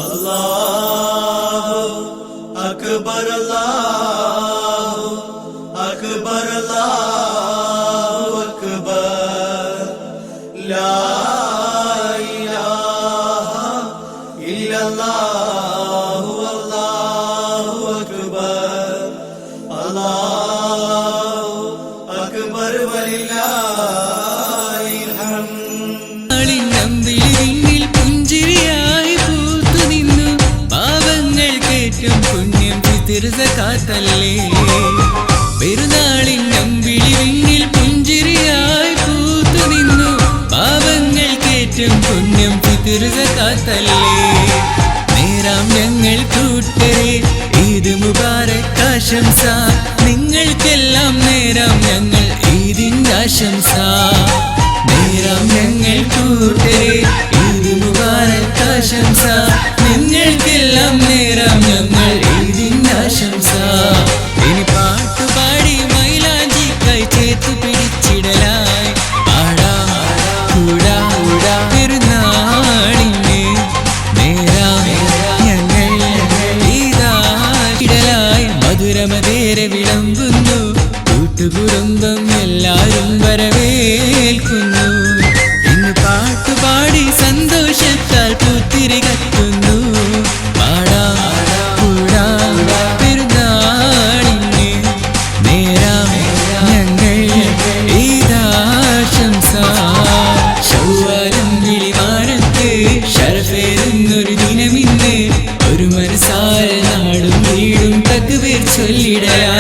Allahu Akbar, Allahu Akbar, Allahu Akbar. La ilaha illallah, Allahu Akbar, Allahu Akbar, walillahil hamd. പുണ്യം ഫിത്ർ സകാത്തല്ലേ പെരുന്നാളിൻ അമ്പിളി വിണ്ണിൽ പുഞ്ചിരിയായി പൂത്തു നിന്നു പാവങ്ങൾക്കേറ്റം പുണ്യം ഫിത്ർ സകാത്തല്ലേ നേരാം ഞങ്ങൾ കൂട്ടരെ ഈദ് മുബാറക് ആശംസ നിങ്ങൾക്കെല്ലാം നേരാം ഞങ്ങൾ ഈദിന്റെ ആശംസ നേരാം ഞങ്ങൾ കൂട്ടരെ ഈദ് മുബാറക് ആശംസ നിങ്ങൾക്കെല്ലാം നേരാം ഞങ്ങൾ ഈദിന്റെ ആശംസ ഇനി പാട്ടുപാടി മൈലാഞ്ചി കൈ ചേർത്തു പിടിച്ചിടലായി പാടാം കൂടാ പെരുന്നാളിന് നേരാം ഞങ്ങൾ ഈദായിടലായി മധുരമതേരെ വിളമ്പുന്നു കൂട്ടുകുടുംബം എല്ലാരും വരവേൽക്കുന്നു ഇന്ന് പാട്ടുപാടി സന്തോഷത്താൽ പൂത്തിരി കത്തുന്നു പാടാം കൂടാം പെരുന്നാളിന് നേരാം ഞങ്ങൾ ഈദാശംസ ശൗവാലും വിളിവാനത്ത് ശരഫേറുന്നൊരു ദിനമിന്ന് ഒരു മനസ്സാൽ നാടും വീടും തക്ബീർ ചൊല്ലിടലാ